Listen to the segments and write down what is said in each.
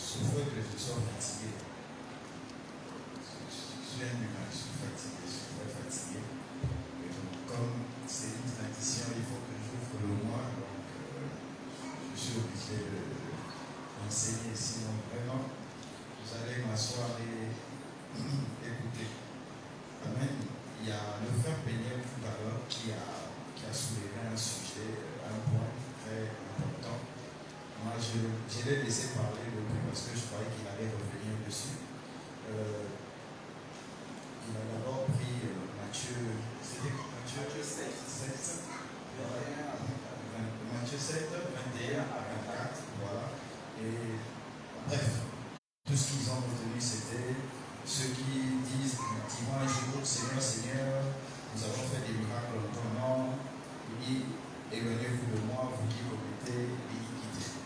souffre que je sois fatigué. Je viens du mal, je suis fatigué, je suis très fatigué. Et donc, comme c'est une tradition, il faut que j'ouvre le mois, donc je suis obligé d'enseigner. Sinon, vraiment, vous allez m'asseoir et écouter. Amen. Il y a le frère Péniel tout à l'heure qui a soulevé un sujet, un point très important. Moi, je l'ai laissé parler depuis parce que je croyais qu'il allait revenir dessus. Il a d'abord pris Matthieu 7, Matthieu 7, 21 à 24, voilà. Et bref, tout ce qu'ils ont retenu, c'était ceux qui disent effectivement un jour, Seigneur, Seigneur, nous avons fait des miracles en ton nom. Il dit, éloignez-vous de moi, vous qui commettez l'iniquité.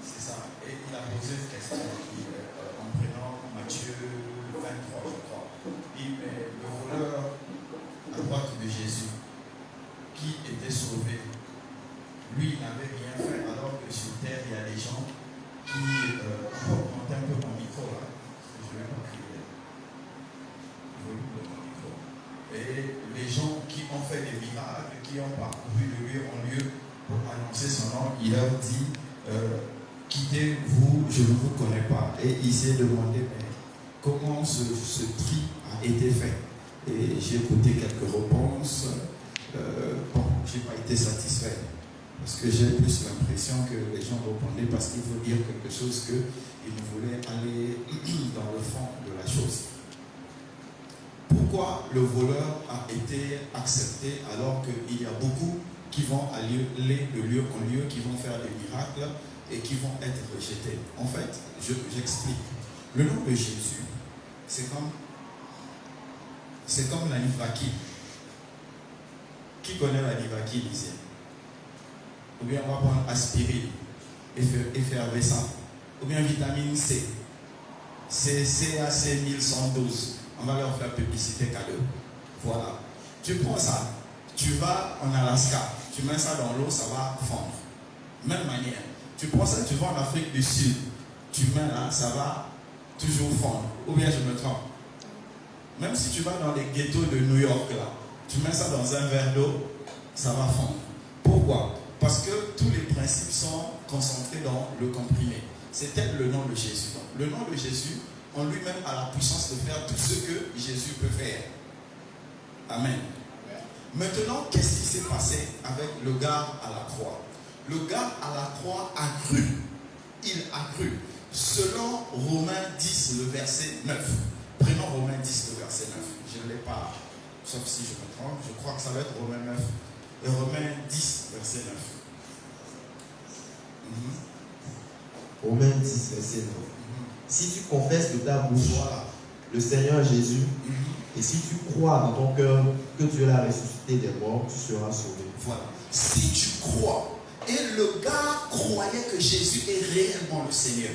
C'est ça. Et il a posé une question en prenant Matthieu 23, je crois. Il met le voleur à droite de Jésus, qui était sauvé. Lui, il n'avait rien fait, alors que sur terre, il y a des gens qui augmentent un peu mon micro là. Je ne vais pas crier. Le volume de mon micro. Et les gens qui ont fait des miracles, qui ont parcouru de lieu en lieu pour annoncer son nom, il leur dit quittez-vous, je ne vous connais pas. Et il s'est demandé mais comment ce tri a été fait. Et j'ai écouté quelques réponses. Bon, je n'ai pas été satisfait. Parce que j'ai plus l'impression que les gens répondaient parce qu'il faut dire quelque chose qu'ils voulaient aller dans le fond de la chose. Pourquoi le voleur a été accepté alors qu'il y a beaucoup qui vont aller de lieu en lieu, qui vont faire des miracles et qui vont être rejetés? En fait, j'explique. Le nom de Jésus, c'est comme la Nivaki. Qui connaît la Nivaki ici? Ou bien on va prendre aspirine, effervescent. Ou bien vitamine C. C'est CAC 1112. On va leur faire publicité cadeau. Voilà. Tu prends ça, tu vas en Alaska, tu mets ça dans l'eau, ça va fondre. Même manière. Tu prends ça, tu vas en Afrique du Sud, tu mets là, ça va toujours fondre. Ou bien je me trompe. Même si tu vas dans les ghettos de New York là, tu mets ça dans un verre d'eau, ça va fondre. Pourquoi? Parce que tous les principes sont concentrés dans le comprimé. C'était le nom de Jésus. Donc, le nom de Jésus, en lui-même, a la puissance de faire tout ce que Jésus peut faire. Amen. Maintenant, qu'est-ce qui s'est passé avec le gars à la croix? Le gars à la croix a cru. Il a cru. Selon Romains 10, le verset 9. Prenons Romains 10, le verset 9. Je ne l'ai pas, sauf si je me trompe. Je crois que ça va être Romains 9. Romains 10, verset 9. Romains 10, verset 9. Si tu confesses de ta bouche le Seigneur Jésus, et si tu crois dans ton cœur que Dieu l'a ressuscité des morts, tu seras sauvé. Voilà. Si tu crois, et le gars croyait que Jésus est réellement le Seigneur,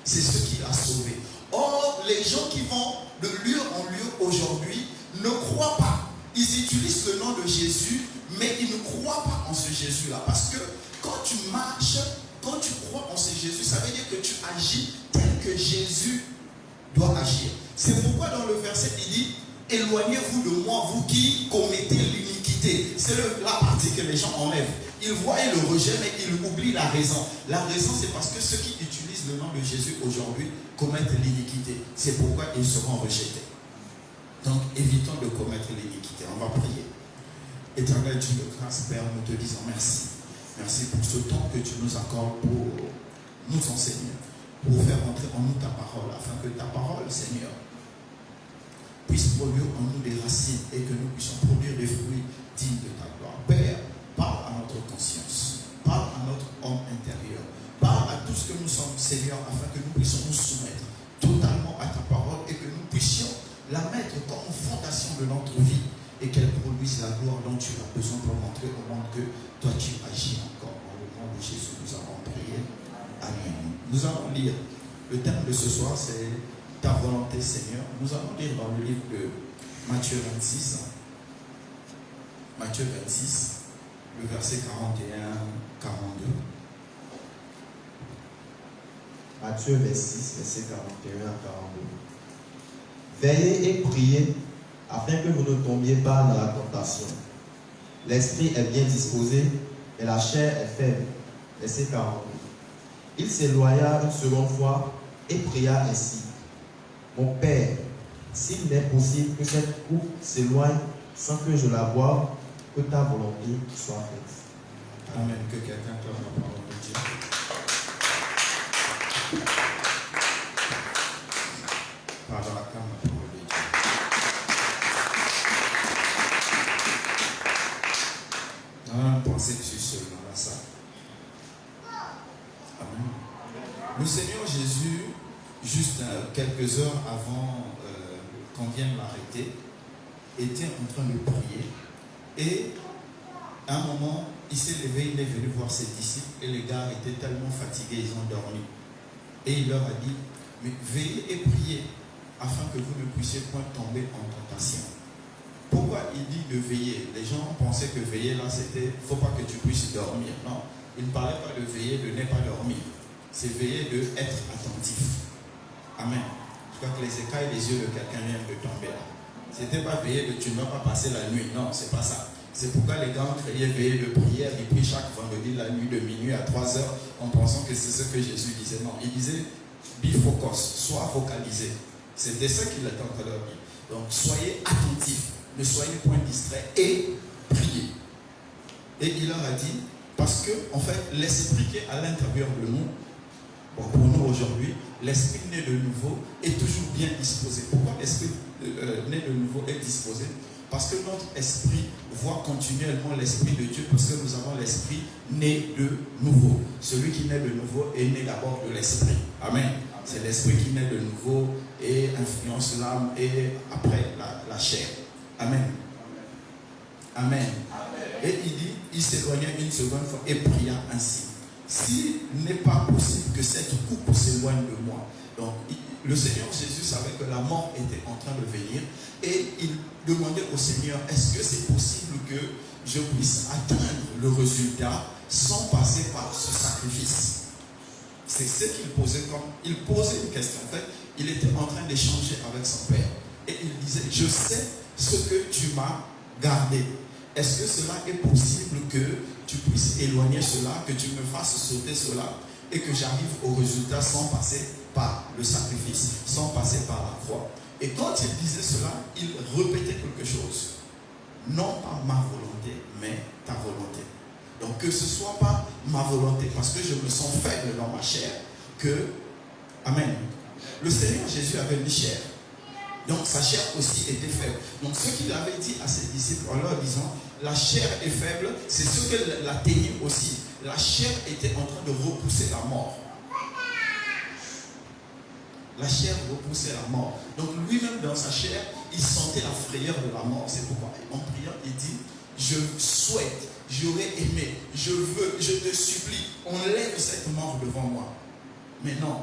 c'est ce qui l'a sauvé. Or, les gens qui vont de lieu en lieu aujourd'hui ne croient pas. Ils utilisent le nom de Jésus, mais ils ne croient pas en ce Jésus-là. Parce que quand tu marches, quand tu crois en ce Jésus, ça veut dire que tu agis tel que Jésus doit agir. C'est pourquoi dans le verset, il dit « Éloignez-vous de moi, vous qui commettez l'iniquité ». C'est la partie que les gens enlèvent. Ils voient le rejet, mais ils oublient la raison. La raison, c'est parce que ceux qui utilisent le nom de Jésus aujourd'hui commettent l'iniquité. C'est pourquoi ils seront rejetés. Donc, évitons de commettre l'iniquité. On va prier. Éternel Dieu de grâce, Père, nous te disons merci. Merci pour ce temps que tu nous accordes pour nous enseigner, pour faire entrer en nous ta parole, afin que ta parole, Seigneur, puisse produire en nous des racines et que nous puissions produire des fruits dignes de ta gloire. Père, parle à notre conscience, parle à notre homme intérieur, parle à tout ce que nous sommes, Seigneur, afin que nous puissions nous soumettre totalement à ta parole et que nous puissions la mettre comme fondation de notre vie et qu'elle produise la gloire dont tu as besoin pour montrer au monde que toi tu agis encore. Dans le nom de Jésus, nous avons prié. Amen. Nous allons lire. Le thème de ce soir, c'est ta volonté, Seigneur. Nous allons lire dans le livre de Matthieu 26. Matthieu 26, le verset 41-42. Matthieu 26, versets 41 à 42. Veillez et priez afin que vous ne tombiez pas dans la tentation. L'esprit est bien disposé, mais la chair est faible. Verset 42. Il s'éloigna une seconde fois et pria ainsi. Mon Père, s'il est possible que cette coupe s'éloigne sans que je la boive, que ta volonté soit faite. Amen. Que quelqu'un acclame la parole de Dieu. Pardon, acclame la parole de Dieu. Non, pensez que je suis seul dans la salle. Amen. Le Seigneur Jésus, juste quelques heures avant qu'on vienne l'arrêter, était en train de prier. Et à un moment, il s'est levé, il est venu voir ses disciples et les gars étaient tellement fatigués, ils ont dormi. Et il leur a dit, mais veillez et priez afin que vous ne puissiez point tomber en tentation. Pourquoi il dit de veiller? Les gens pensaient que veiller là, c'était, il ne faut pas que tu puisses dormir. Non, il ne parlait pas de veiller, de ne pas dormir. C'est veiller de être attentif. Amen. Je crois que les écailles des yeux de quelqu'un viennent de tomber là. C'était pas veiller de tu ne vas pas passer la nuit. Non, c'est pas ça. C'est pourquoi les gars ont créé veiller de prière. Ils prient chaque vendredi la nuit de minuit à 3 heures en pensant que c'est ce que Jésus disait. Non, il disait be focus, sois focalisé. C'était ça qu'il était en train de dire. Donc soyez attentifs, ne soyez point distraits et priez. Et il leur a dit, parce que en fait, l'esprit qui est à l'intérieur de nous, bon, pour nous aujourd'hui, l'esprit né de nouveau est toujours bien disposé. Pourquoi l'esprit né de nouveau est disposé? Parce que notre esprit voit continuellement l'esprit de Dieu, parce que nous avons l'esprit né de nouveau. Celui qui naît de nouveau est né d'abord de l'esprit. Amen. C'est l'esprit qui naît de nouveau et influence l'âme et après la chair. Amen. Amen. Et il dit, il s'éloigna une seconde fois et pria ainsi. S'il n'est pas possible que cette coupe s'éloigne de moi. Donc, le Seigneur Jésus savait que la mort était en train de venir et il demandait au Seigneur, est-ce que c'est possible que je puisse atteindre le résultat sans passer par ce sacrifice? C'est ce qu'il posait comme... Il posait une question. En fait, il était en train d'échanger avec son Père. Et il disait, je sais ce que tu m'as gardé. Est-ce que cela est possible que tu puisses éloigner cela, que tu me fasses sauter cela et que j'arrive au résultat sans passer par le sacrifice, sans passer par la croix? Et quand il disait cela, il répétait quelque chose. Non pas ma volonté, mais ta volonté. Donc que ce ne soit pas ma volonté, parce que je me sens faible dans ma chair, que, amen, le Seigneur Jésus avait une chair. Donc sa chair aussi était faible. Donc ce qu'il avait dit à ses disciples en leur disant, la chair est faible, c'est ce que l'atteignait aussi. La chair était en train de repousser la mort. La chair repoussait la mort. Donc lui-même dans sa chair, il sentait la frayeur de la mort. C'est pourquoi en priant, il dit, je souhaite, j'aurais aimé, je veux, je te supplie, enlève cette mort devant moi. Mais non,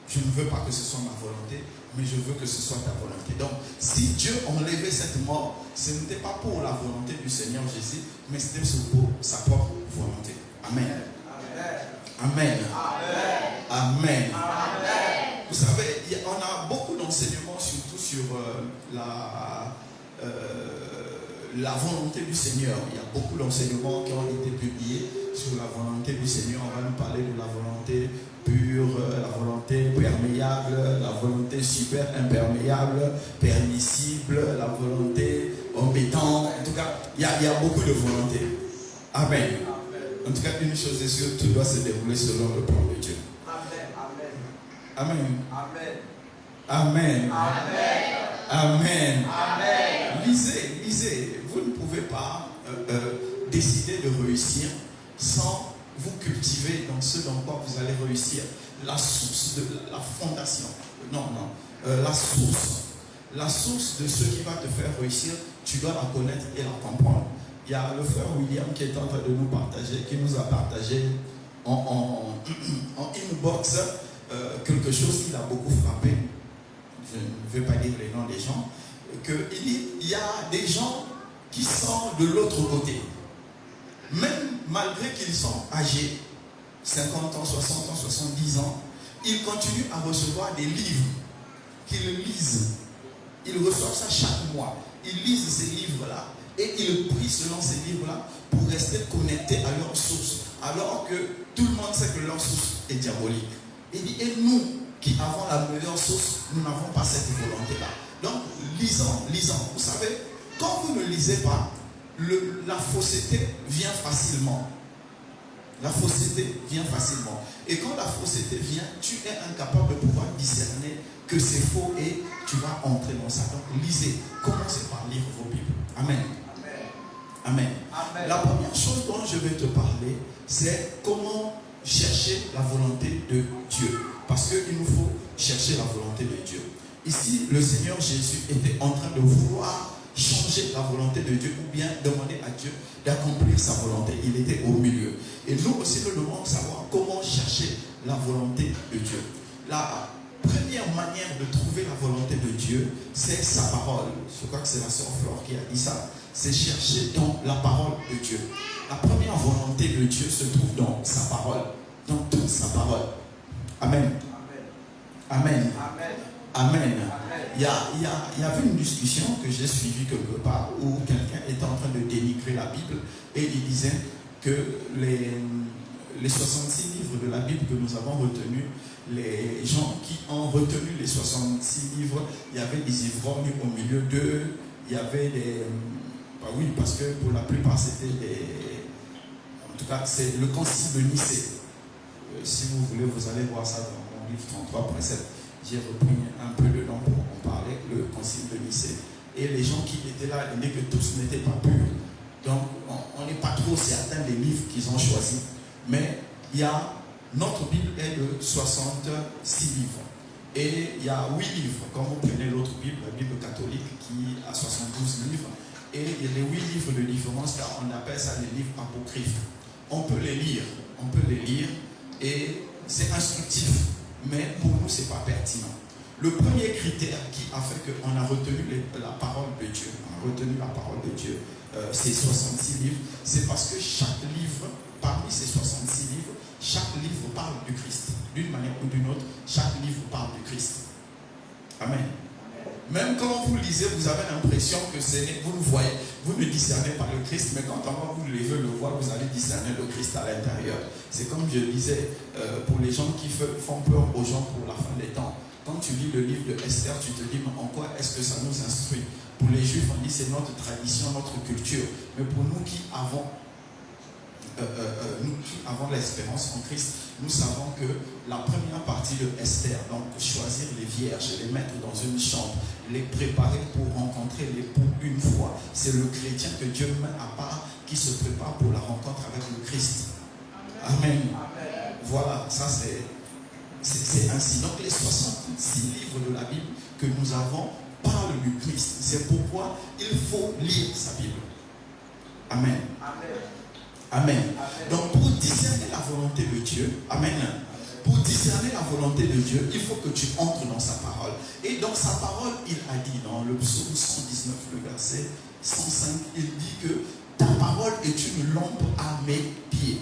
je ne veux pas que ce soit ma volonté, mais je veux que ce soit ta volonté. Donc, si Dieu enlevait cette mort, ce n'était pas pour la volonté du Seigneur Jésus, mais c'était pour sa propre volonté. Amen. Amen. Amen. Amen. Amen. Vous savez, on a beaucoup d'enseignements, surtout sur la volonté du Seigneur. Il y a beaucoup d'enseignements qui ont été publiés sur la volonté du Seigneur. On va nous parler de la volonté pure, la volonté perméable, la volonté super imperméable, permissible, la volonté embêtante. En tout cas, il y a beaucoup de volontés. Amen. En tout cas, une chose est sûre, tout doit se dérouler selon le plan de Dieu. Amen. Amen. Amen. Amen. Amen. Amen. Lisez. Vous ne pouvez pas décider de réussir sans vous cultiver dans ce dans quoi vous allez réussir. La source de la fondation. La source de ce qui va te faire réussir, tu dois la connaître et la comprendre. Il y a le frère William qui est en train de nous partager, qui nous a partagé en inbox quelque chose qui l'a beaucoup frappé. Je ne vais pas dire les noms des gens. Il y a des gens qui sont de l'autre côté. Même malgré qu'ils sont âgés, 50 ans, 60 ans, 70 ans, ils continuent à recevoir des livres qu'ils lisent. Ils reçoivent ça chaque mois. Ils lisent ces livres-là et ils prient selon ces livres-là pour rester connectés à leur source. Alors que tout le monde sait que leur source est diabolique. Il dit, et nous qui avons la meilleure source, nous n'avons pas cette volonté-là. Donc, lisons. Vous savez, quand vous ne lisez pas, la fausseté vient facilement. La fausseté vient facilement. Et quand la fausseté vient, tu es incapable de pouvoir discerner que c'est faux et tu vas entrer dans ça. Donc, lisez. Commencez par lire vos Bibles. Amen. Amen. Amen. La première chose dont je vais te parler, c'est comment chercher la volonté de Dieu. Parce qu'il nous faut chercher la volonté de Dieu. Ici, le Seigneur Jésus était en train de vouloir changer la volonté de Dieu ou bien demander à Dieu d'accomplir sa volonté. Il était au milieu. Et nous aussi, nous devons savoir comment chercher la volonté de Dieu. La première manière de trouver la volonté de Dieu, c'est sa parole. Je crois que c'est la sœur Flore qui a dit ça. C'est chercher dans la parole de Dieu. La première volonté de Dieu se trouve dans sa parole, dans toute sa parole. Amen. Amen. Amen. Amen. Il y avait une discussion que j'ai suivie quelque part où quelqu'un était en train de dénigrer la Bible et il disait que les 66 livres de la Bible que nous avons retenus, les gens qui ont retenu les 66 livres, il y avait des ivrognes au milieu d'eux, il y avait des... oui, parce que pour la plupart c'était des... En tout cas, c'est le concile de Nicée. Si vous voulez, vous allez voir ça dans mon livre 33.7. J'ai repris un peu de nom pour en parler, le concile de Nicée. Et les gens qui étaient là disaient que tous n'étaient pas purs. Donc, on n'est pas trop certain des livres qu'ils ont choisis. Mais notre Bible est de 66 livres. Et il y a 8 livres. Quand vous prenez l'autre Bible, la Bible catholique, qui a 72 livres. Et il y a les 8 livres de différence, car on appelle ça les livres apocryphes. On peut les lire. Et c'est instructif. Mais pour nous, ce n'est pas pertinent. Le premier critère qui a fait qu'on a retenu la parole de Dieu, ces 66 livres, c'est parce que chaque livre, parmi ces 66 livres, chaque livre parle du Christ. D'une manière ou d'une autre, chaque livre parle du Christ. Amen. Même quand vous lisez, vous avez l'impression que vous le voyez, vous ne discernez pas le Christ, mais quand on va vous lever le voile, vous allez discerner le Christ à l'intérieur. C'est comme je disais, pour les gens qui font peur aux gens pour la fin des temps. Quand tu lis le livre de Esther, tu te dis, mais en quoi est-ce que ça nous instruit? Pour les Juifs, on dit c'est notre tradition, notre culture. Mais pour nous qui avons l'espérance en Christ, nous savons que la première partie de Esther, donc choisir les vierges, les mettre dans une chambre, les préparer pour rencontrer l'époux une fois, c'est le chrétien que Dieu met à part qui se prépare pour la rencontre avec le Christ. Amen. Amen. Voilà, ça c'est ainsi. Donc les 66 livres de la Bible que nous avons parlent du Christ. C'est pourquoi il faut lire sa Bible. Amen. Amen. Amen. Donc pour discerner la volonté de Dieu, amen. Pour discerner la volonté de Dieu, il faut que tu entres dans sa parole. Et dans sa parole, il a dit dans le psaume 119, le verset 105, il dit que ta parole est une lampe à mes pieds.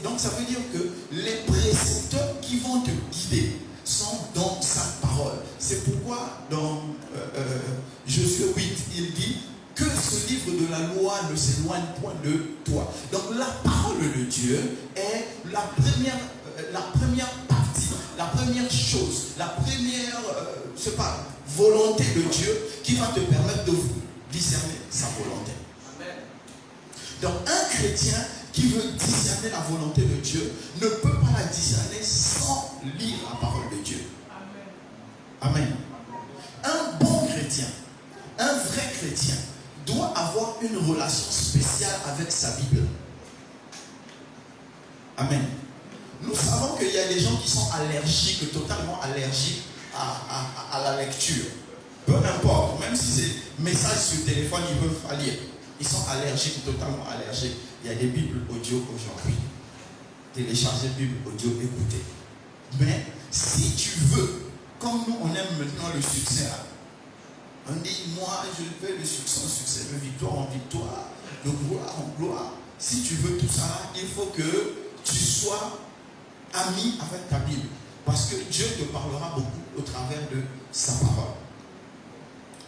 Donc ça veut dire que les préceptes qui vont te guider sont dans sa parole. C'est pourquoi dans Josué 8, il dit que ce livre de la loi ne s'éloigne point de toi. Donc la parole de Dieu est la première partie, la première chose, la première volonté de Dieu qui va te permettre de discerner sa volonté. Amen. Donc un chrétien qui veut discerner la volonté de Dieu ne peut pas la discerner sans lire la parole de Dieu. Amen. Amen. Un bon chrétien, un vrai chrétien, doit avoir une relation spéciale avec sa Bible. Amen. Nous savons qu'il y a des gens qui sont allergiques, totalement allergiques à la lecture. Peu importe, même si c'est message sur téléphone, ils peuvent pas lire. Ils sont allergiques, totalement allergiques. Il y a des Bibles audio aujourd'hui. Télécharger Bible audio, écouter. Mais si tu veux, comme nous on aime maintenant le succès, on dit, moi je veux le succès en succès, de victoire en victoire, de gloire en gloire. Si tu veux tout ça, il faut que tu sois ami avec ta Bible. Parce que Dieu te parlera beaucoup au travers de sa parole.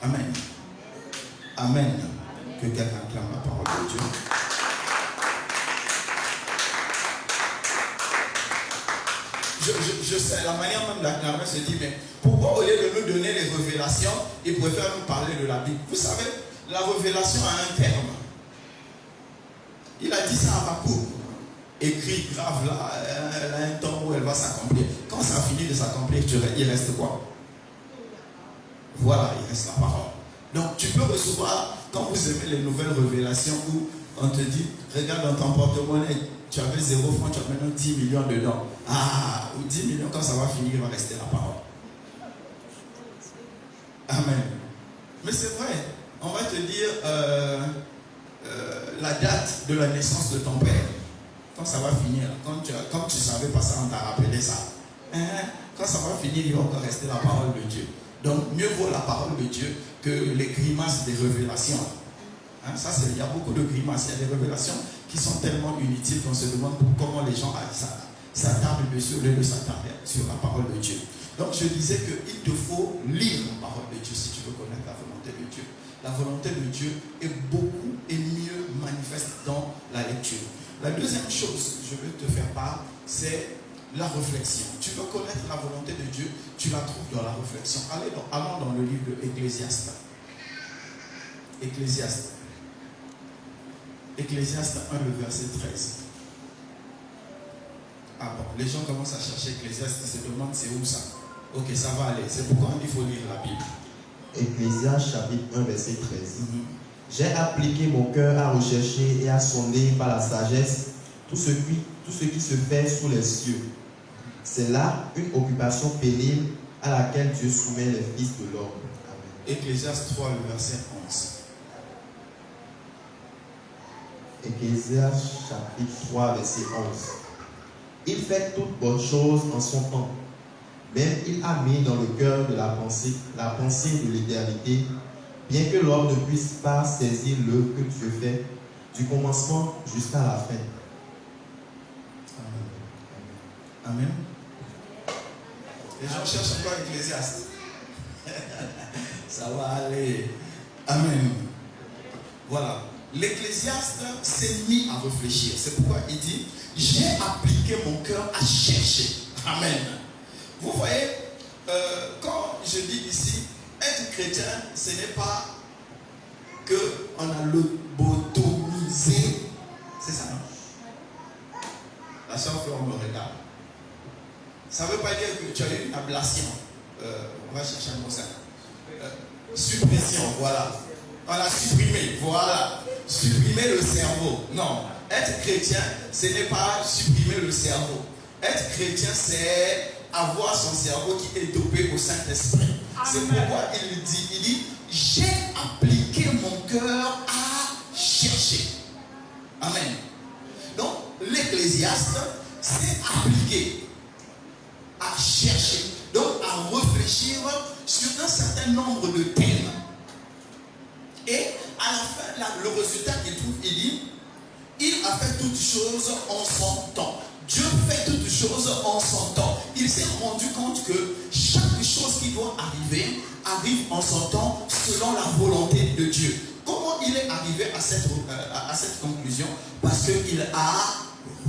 Amen. Amen. Que quelqu'un clame la parole de Dieu. Je sais, la manière même d'acclamer se dit, mais pourquoi au lieu de nous donner les révélations, il préfère nous parler de la Bible? Vous savez, la révélation a un terme. Il a dit ça à Habakkuk. Écrit grave là, elle a un temps où elle va s'accomplir. Quand ça a fini de s'accomplir, il reste quoi? Voilà, il reste la parole. Donc tu peux recevoir, quand vous aimez les nouvelles révélations où on te dit, regarde dans ton porte-monnaie, tu avais 0 francs, tu as maintenant 10 millions dedans. Ah, ou 10 millions, quand ça va finir, il va rester la parole. Amen. Mais c'est vrai, on va te dire la date de la naissance de ton père. Quand ça va finir, comme tu ne savais pas ça, on t'a rappelé ça. Quand ça va finir, il va encore rester la parole de Dieu. Donc, mieux vaut la parole de Dieu que les grimaces des révélations. Ça, il y a beaucoup de grimaces. Il y a des révélations qui sont tellement inutiles qu'on se demande comment les gens s'attardent dessus au lieu de s'attarder sur la parole de Dieu. Donc, je disais qu'il te faut lire la parole de Dieu si tu veux connaître la volonté de Dieu. La volonté de Dieu est beaucoup et mieux manifeste dans la lecture. La deuxième chose que je veux te faire part, c'est la réflexion. Tu veux connaître la volonté de Dieu, tu la trouves dans la réflexion. Allons dans le livre de Ecclésiaste. Ecclésiaste 1, le verset 13. Ah bon, les gens commencent à chercher Ecclésiaste, ils se demandent c'est où ça. Ok, ça va aller. C'est pourquoi il faut lire la Bible. Ecclésiaste chapitre 1, verset 13. J'ai appliqué mon cœur à rechercher et à sonder par la sagesse tout ce qui se fait sous les cieux. C'est là une occupation pénible à laquelle Dieu soumet les fils de l'homme. Ecclésiaste 3, le verset 11. Ecclésiaste chapitre 3, verset 11. Il fait toute bonne chose en son temps. Même il a mis dans le cœur de la pensée de l'éternité, bien que l'homme ne puisse pas saisir l'œuvre que Dieu fait, du commencement jusqu'à la fin. Amen. Les gens cherchent encore Ecclésiaste. Ça va aller. Amen. Voilà. L'Ecclésiaste s'est mis à réfléchir. C'est pourquoi il dit, j'ai appliqué mon cœur à chercher. Amen. Vous voyez, quand je dis ici, être chrétien, ce n'est pas qu'on a lobotomisé. C'est ça, non? La soeur Fleur me regarde. Ça ne veut pas dire que tu as eu une ablation. On va chercher un mot ça. Suppression, voilà. On l'a supprimé, voilà. Supprimer le cerveau. Non. Être chrétien, ce n'est pas supprimer le cerveau. Être chrétien, c'est avoir son cerveau qui est dopé au Saint-Esprit. C'est pourquoi il dit, j'ai appliqué mon cœur à chercher. Amen. Donc, l'Ecclésiaste s'est appliqué à chercher, donc à réfléchir sur un certain nombre de thèmes. Et à la fin, le résultat qu'il trouve, il dit, il a fait toutes choses en son temps. Dieu fait toutes choses en son temps. Il s'est rendu compte que chaque chose qui doit arriver, arrive en son temps selon la volonté de Dieu. Comment il est arrivé à cette conclusion? Parce qu'il a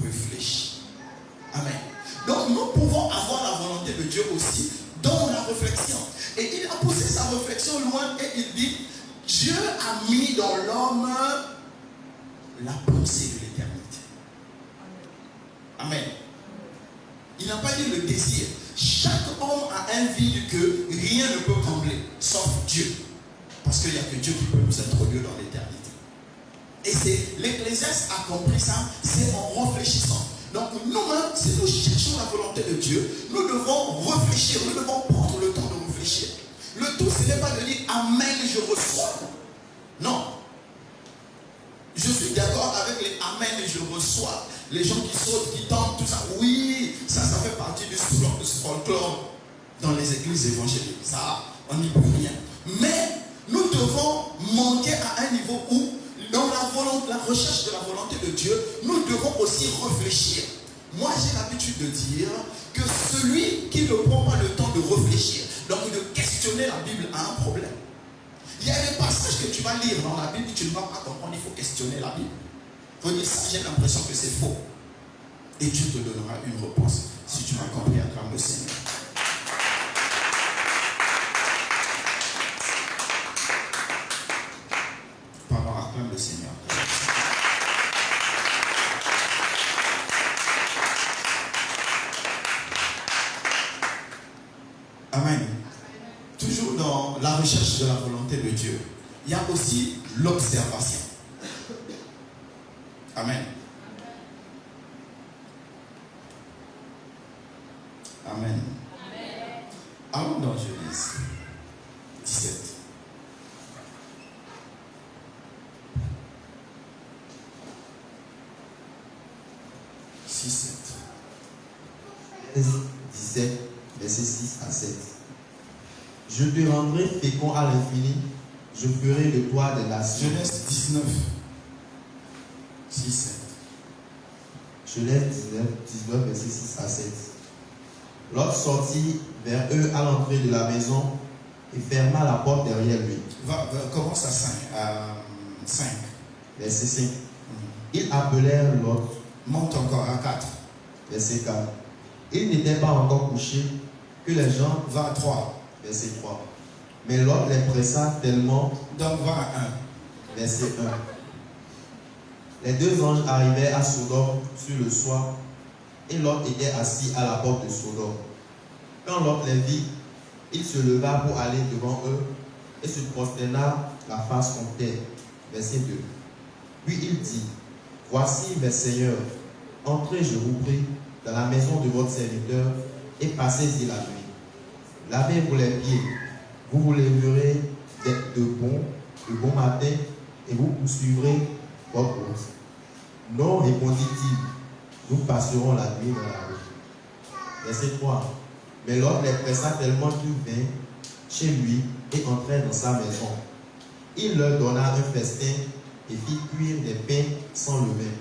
réfléchi. Amen. Donc nous pouvons avoir la volonté de Dieu aussi dans la réflexion. Et il a poussé sa réflexion loin et il dit, Dieu a mis dans l'homme la pensée de l'éternité. Amen. Il n'a pas dit le désir. Chaque homme a un vide que rien ne peut combler, sauf Dieu. Parce qu'il n'y a que Dieu qui peut nous introduire dans l'éternité. Et c'est l'Ecclésiaste a compris ça, c'est en réfléchissant. Donc nous-mêmes, si nous cherchons la volonté de Dieu, nous devons réfléchir, nous devons prendre le temps de réfléchir. Le tout, ce n'est pas de dire Amen, je reçois. Non. Je suis d'accord avec les Amen, je reçois. Les gens qui sautent, qui tombent, tout ça. Oui, ça fait partie du folklore dans les églises évangéliques. Ça, on n'y peut rien. Mais nous devons monter à un niveau où, dans la recherche de la volonté de Dieu, nous devons aussi réfléchir. Moi, j'ai l'habitude de dire que celui qui ne prend pas le temps de réfléchir, donc de questionner la Bible, a un problème. Il y a des passages que tu vas lire dans la Bible, tu ne vas pas comprendre, il faut questionner la Bible. Il faut dire ça, j'ai l'impression que c'est faux. Et Dieu te donnera une réponse. Si tu m'as compris, acclame le Seigneur. Pardon, acclame le Seigneur. Amen. Toujours dans la recherche de la volonté de Dieu, il y a aussi l'observation. Amen. Amen. Allons dans Genèse 17. Genèse 17, verset 6 à 7. Je te rendrai fécond à l'infini, je ferai de toi des nations. Genèse 19, 6, 7. Genèse 19, verset 6 à 7. Lot sortit vers eux à l'entrée de la maison et ferma la porte derrière lui. Commence à 5. Verset 5. Ils appelèrent Lot. Monte encore à 4. Verset 4. Ils n'étaient pas encore couchés que les gens... Va à 3. Verset 3. Mais Lot les pressa tellement... Donc va à 1. Verset 1. Les deux anges arrivèrent à Sodome sur le soir, et Lot était assis à la porte de Sodome. Quand Lot les vit, il se leva pour aller devant eux et se prosterna la face contre terre. Verset 2. Puis il dit, voici mes seigneurs, entrez, je vous prie, dans la maison de votre serviteur et passez-y la nuit. Lavez-vous les pieds, vous vous lèverez de bon matin et vous poursuivrez votre route. Non, répondit-il, nous passerons la nuit dans la rue. Verset 3. Mais Lot les pressa tellement qu'il vint chez lui et entrait dans sa maison. Il leur donna un festin et fit cuire des pains sans levain.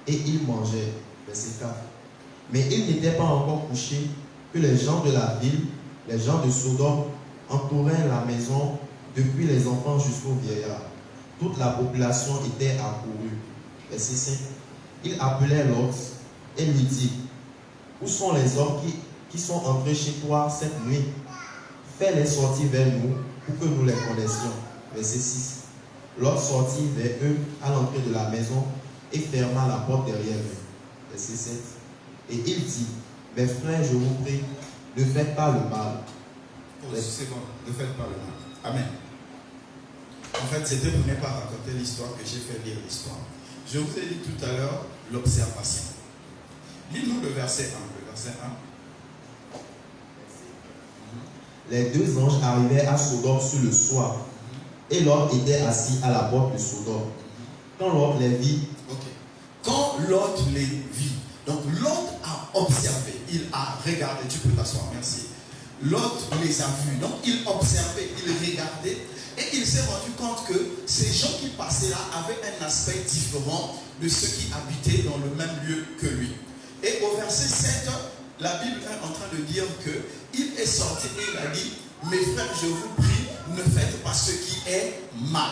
Et ils mangeaient. Verset 4. Mais ils n'étaient pas encore couchés que les gens de la ville, les gens de Sodome, entouraient la maison depuis les enfants jusqu'aux vieillards. Toute la population était accourue. Verset 5. Il appelait Lot et lui dit, où sont les hommes qui sont entrés chez toi cette nuit? Fais-les sortir vers nous pour que nous les connaissions. Verset 6. Lot sortit vers eux à l'entrée de la maison et ferma la porte derrière eux. Verset 7. Et il dit, mes frères, je vous prie, ne faites pas le mal. C'est bon, ne faites pas le mal. Amen. En fait, c'était pour ne pas raconter l'histoire que j'ai fait lire l'histoire. Je vous ai dit tout à l'heure l'observation. Lis-nous le verset 1. Le verset 1. Les deux anges arrivaient à Sodome sur le soir, et Lot était assis à la porte de Sodome. Quand Lot les vit, Quand Lot les vit, donc Lot a observé, il a regardé, tu peux t'asseoir, merci. Lot les a vus, donc il observait, il regardait, et il s'est rendu compte que ces gens qui passaient là avaient un aspect différent de ceux qui habitaient dans le même lieu que lui. Et au verset 7, la Bible est en train de dire qu'il est sorti et il a dit, mes frères, je vous prie, ne faites pas ce qui est mal.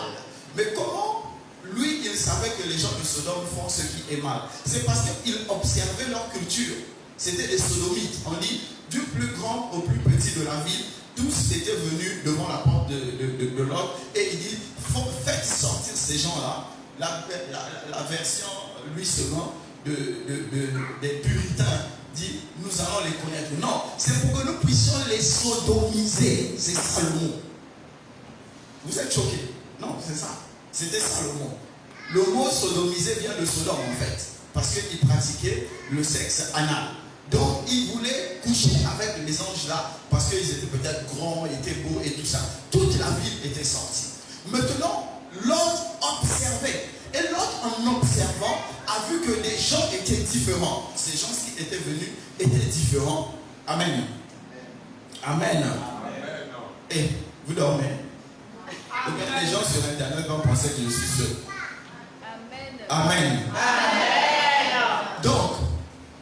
Mais comment lui, il savait que les gens de Sodome font ce qui est mal? C'est parce qu'il observait leur culture. C'était des sodomites. On dit, du plus grand au plus petit de la ville, tous étaient venus devant la porte de Lot. Et il dit, faites sortir ces gens-là. La version Louis II des puritains dit, nous allons les connaître. Non, c'est pour que nous puissions les sodomiser. C'est ça le mot. Vous êtes choqués? Non, c'est ça. C'était ça le mot. Le mot sodomiser vient de Sodome en fait. Parce qu'ils pratiquaient le sexe anal. Donc ils voulaient coucher avec les anges là. Parce qu'ils étaient peut-être grands, étaient beaux et tout ça. Toute la ville était sortie. Maintenant, Lot observait. Et Lot, en observant, a vu que les gens étaient différents. Ces gens qui étaient venus étaient différents. Amen. Amen. Et vous dormez? Les gens sur Internet vont penser que je suis seul. Amen. Amen. Donc,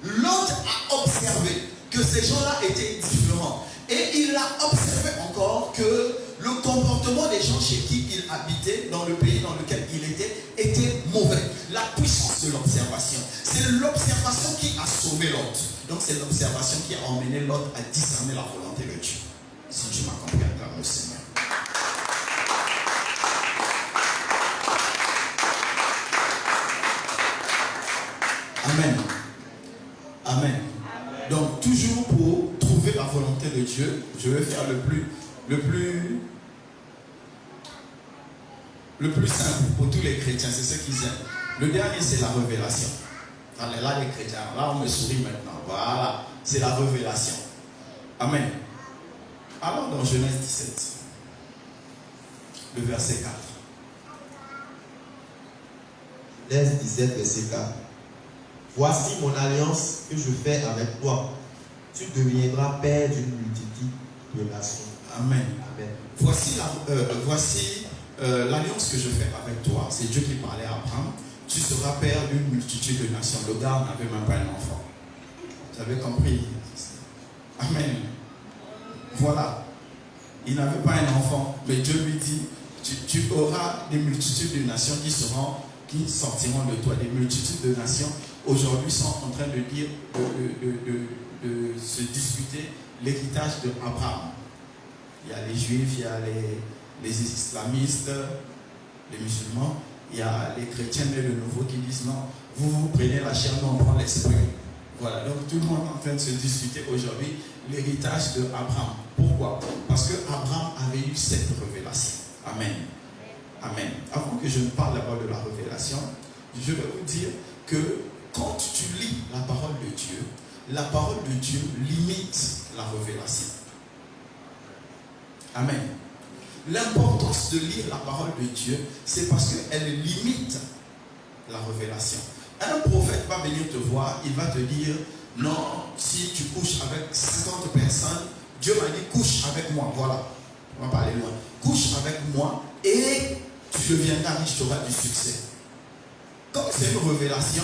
Lot a observé que ces gens-là étaient différents. Et il a observé encore que le comportement des gens chez qui il habitait, dans le pays dans lequel il était mauvais. La puissance de l'observation. C'est l'observation qui a sauvé Lot. Donc c'est l'observation qui a emmené Lot à discerner la volonté de Dieu. Si tu m'as compris, acclame le Seigneur. Amen. Amen. Donc toujours pour trouver la volonté de Dieu, je vais faire le plus simple pour tous les chrétiens, c'est ce qu'ils aiment. Le dernier, c'est la révélation. Allez, là, les chrétiens, là, on me sourit maintenant. Voilà, c'est la révélation. Amen. Allons dans Genèse 17, le verset 4. Genèse 17, verset 4. Voici mon alliance que je fais avec toi. Tu deviendras père d'une multitude de nations. Amen. Amen. Voici l'alliance que je fais avec toi. C'est Dieu qui parlait à Abraham. Tu seras père d'une multitude de nations. Le gars n'avait même pas un enfant. Vous avez compris? Amen. Voilà. Il n'avait pas un enfant, mais Dieu lui dit, tu auras des multitudes de nations qui sortiront de toi. Des multitudes de nations aujourd'hui sont en train de dire, de se discuter l'héritage d'Abraham. Il y a les juifs, il y a les islamistes, les musulmans, il y a les chrétiens nés de nouveau qui disent non, vous prenez la chair, nous on prend l'esprit. Voilà, donc tout le monde est en train de se discuter aujourd'hui l'héritage d'Abraham. Pourquoi? Parce que Abraham avait eu cette révélation. Amen. Amen. Avant que je ne parle d'abord de la révélation, je vais vous dire que quand tu lis la parole de Dieu limite la révélation. Amen. L'importance de lire la parole de Dieu, c'est parce qu'elle limite la révélation. Un prophète va venir te voir, il va te dire, non, si tu couches avec 50 personnes, Dieu m'a dit, couche avec moi, voilà. On va pas aller loin. Couche avec moi et tu deviendras riche, tu auras du succès. Comme c'est une révélation,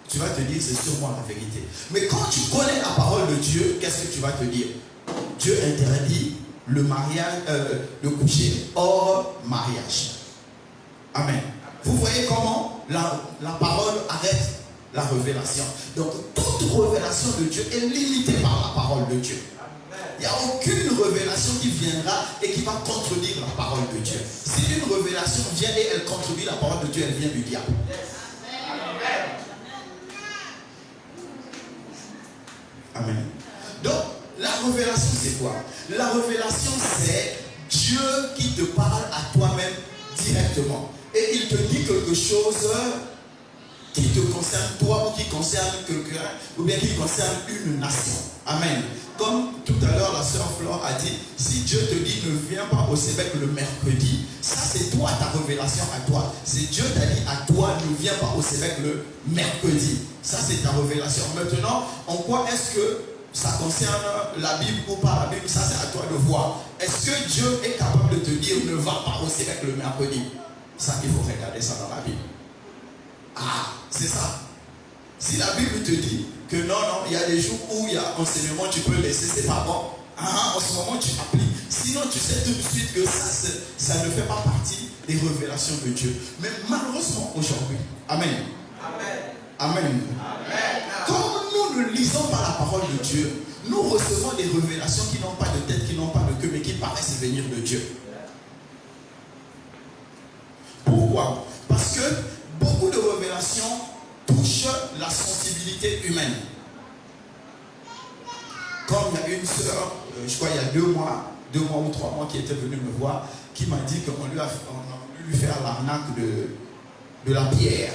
tu vas te dire, c'est sur moi la vérité. Mais quand tu connais la parole de Dieu, qu'est-ce que tu vas te dire? Dieu interdit le mariage, le coucher hors mariage. Amen. Vous voyez comment la parole arrête la révélation. Donc toute révélation de Dieu est limitée par la parole de Dieu. Il n'y a aucune révélation qui viendra et qui va contredire la parole de Dieu. Si une révélation vient et elle contredit la parole de Dieu, elle vient du diable. Amen. Donc, la révélation, c'est quoi? La révélation, c'est Dieu qui te parle à toi-même directement. Et il te dit quelque chose qui te concerne toi, ou qui concerne quelqu'un, ou bien qui concerne une nation. Amen. Comme tout à l'heure, la sœur Flore a dit, si Dieu te dit ne viens pas au Sébec le mercredi, ça c'est toi, ta révélation à toi. C'est Dieu t'a dit à toi, ne viens pas au Sébec le mercredi. Ça c'est ta révélation. Maintenant, en quoi est-ce que ça concerne la Bible ou pas la Bible? Ça c'est à toi de voir. Est-ce que Dieu est capable de te dire ne va pas au Sébec le mercredi? Ça, il faut regarder ça dans la Bible. Ah, c'est ça. Si la Bible te dit que non, il y a des jours où il y a enseignement, tu peux laisser, c'est pas bon. En ce moment, tu appliques. Sinon, tu sais tout de suite que ça ne fait pas partie des révélations de Dieu. Mais malheureusement, aujourd'hui, Amen. Amen. Amen. Amen. Comme nous ne lisons pas la parole de Dieu, nous recevons des révélations qui n'ont pas de tête, qui n'ont pas de queue, mais qui paraissent venir de Dieu. Pourquoi? Parce que beaucoup de révélations touchent la sensibilité humaine. Comme il y a une sœur, je crois il y a 2 mois ou 3 mois, qui était venue me voir, qui m'a dit qu'on lui a voulu faire l'arnaque de la pierre.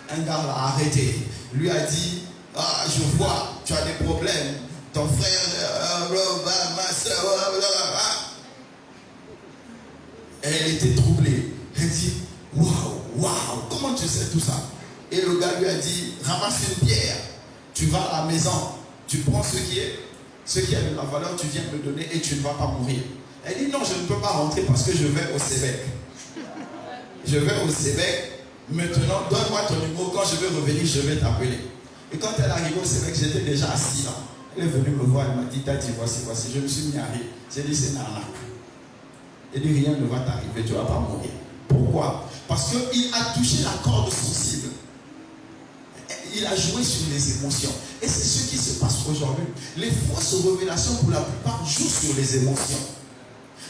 Un gars l'a arrêté. Lui a dit, ah, je vois, tu as des problèmes. Ton frère, ma soeur, elle était troublée. Elle dit, waouh, comment tu sais tout ça? Et le gars lui a dit, ramasse une pierre, tu vas à la maison, tu prends ce qui a de la valeur, tu viens me donner et tu ne vas pas mourir. Elle dit, non, je ne peux pas rentrer parce que je vais au Sébec. Je vais au Sébec, maintenant, donne-moi ton numéro, quand je vais revenir, je vais t'appeler. Et quand elle arrive au Sébec, j'étais déjà assis là. Elle est venue me voir, elle m'a dit, Tati, voici. Je me suis mis à rire. J'ai dit, c'est narnaque. Elle dit, rien ne va t'arriver, tu ne vas pas mourir. Pourquoi? Parce qu'il a touché la corde sensible. Il a joué sur les émotions. Et c'est ce qui se passe aujourd'hui. Les fausses révélations, pour la plupart, jouent sur les émotions.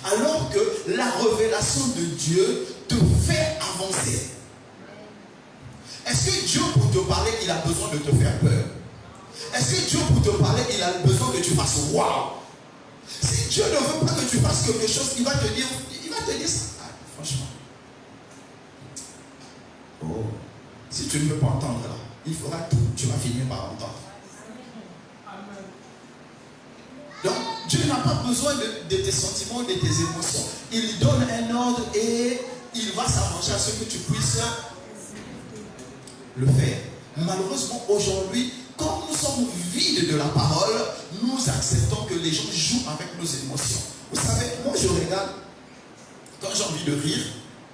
Alors que la révélation de Dieu te fait avancer. Est-ce que Dieu, pour te parler, il a besoin de te faire peur? Est-ce que Dieu, pour te parler, il a besoin que tu fasses waouh? Si Dieu ne veut pas que tu fasses quelque chose, il va te dire ça. Ah, franchement. Oh. Si tu ne veux pas entendre là, il fera tout, tu vas finir par entendre. Donc, Dieu n'a pas besoin de tes sentiments, de tes émotions. Il donne un ordre et il va s'arranger à ce que tu puisses le faire. Malheureusement, aujourd'hui, comme nous sommes vides de la parole, nous acceptons que les gens jouent avec nos émotions. Vous savez, moi je regarde, quand j'ai envie de rire,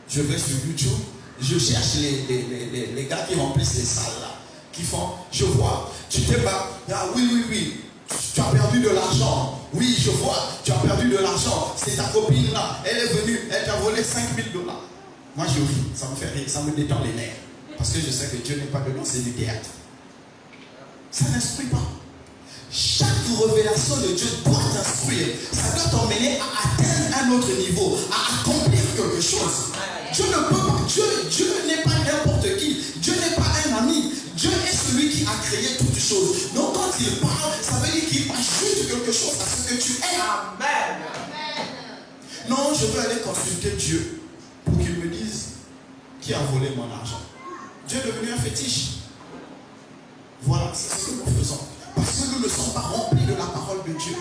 je vais sur YouTube, je cherche les gars qui remplissent les salles là, qui font, je vois, tu t'es pas, ah oui, tu as perdu de l'argent, oui je vois, tu as perdu de l'argent, c'est ta copine là, elle est venue, elle t'a volé 5 000 $. Moi je ris, ça me fait rire, ça me détend les nerfs, parce que je sais que Dieu n'est pas dedans, c'est du théâtre. Ça n'instruit pas. Chaque révélation de Dieu doit t'instruire. Ça doit t'emmener à atteindre un autre niveau, à accomplir quelque chose. Dieu ne peut pas. Dieu n'est pas n'importe qui. Dieu n'est pas un ami. Dieu est celui qui a créé toutes choses. Donc quand il parle, ça veut dire qu'il ajoute quelque chose à ce que tu es. Amen. Non, je veux aller consulter Dieu pour qu'il me dise qui a volé mon argent. Dieu est devenu un fétiche. Voilà, c'est ce que nous faisons. Parce que nous ne sommes pas remplis de la parole de Dieu.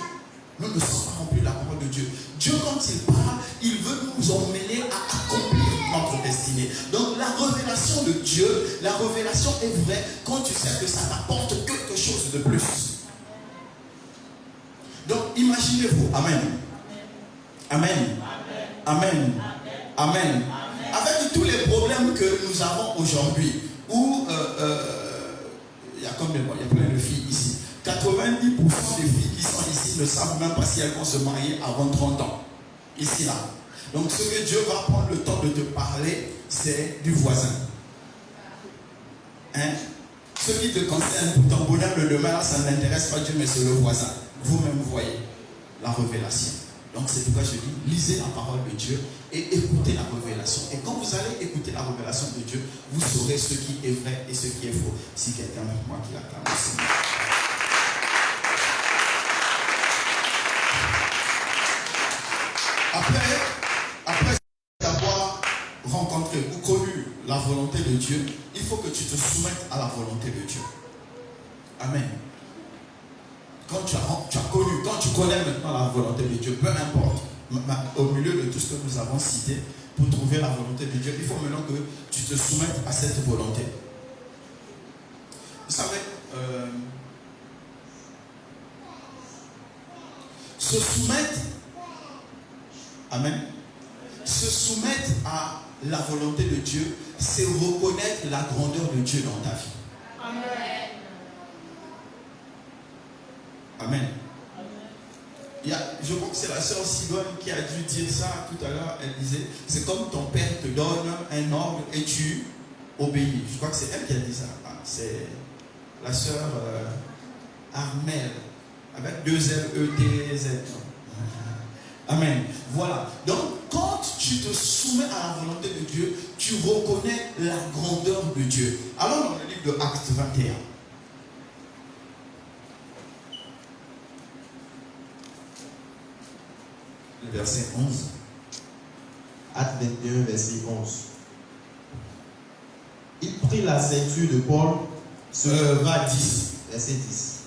Nous ne sommes pas remplis de la parole de Dieu. Dieu, quand il parle, il veut nous emmener à accomplir notre destinée. Donc la révélation de Dieu, la révélation est vraie quand tu sais que ça t'apporte quelque chose de plus. Donc imaginez-vous, Amen. Amen. Amen. Amen. Avec tous les problèmes que nous avons aujourd'hui, où il y a combien? Il y a plein de filles ici. 90% des filles qui sont ici ne savent même pas si elles vont se marier avant 30 ans. Ici, là. Donc, ce que Dieu va prendre le temps de te parler, c'est du voisin. Hein? Ce qui te concerne pour ton bonheur de demain, là, ça n'intéresse pas Dieu, mais c'est le voisin. Vous-même voyez la révélation. Donc, c'est pourquoi je dis, lisez la parole de Dieu et écoutez la révélation. Et quand vous allez écouter la révélation de Dieu, vous saurez ce qui est vrai et ce qui est faux. Si quelqu'un avec moi qui l'acclame aussi. Après avoir rencontré ou connu la volonté de Dieu, il faut que tu te soumettes à la volonté de Dieu. Amen. Quand tu as connu, quand tu connais maintenant la volonté de Dieu, peu importe, au milieu de tout ce que nous avons cité, pour trouver la volonté de Dieu, il faut maintenant que tu te soumettes à cette volonté. Vous savez, se soumettre, amen, se soumettre à la volonté de Dieu, c'est reconnaître la grandeur de Dieu dans ta vie. Amen. Amen. Je crois que c'est la sœur Sidoine qui a dû dire ça tout à l'heure. Elle disait, c'est comme ton père te donne un ordre et tu obéis. Je crois que c'est elle qui a dit ça. C'est la sœur Armel, avec 2 L-E-T-Z. Amen. Voilà. Donc, quand tu te soumets à la volonté de Dieu, tu reconnais la grandeur de Dieu. Alors, dans le livre de Actes 21. Le verset 11. Acte 21, verset 11. Il prit la ceinture de Paul, va 10. Verset 10.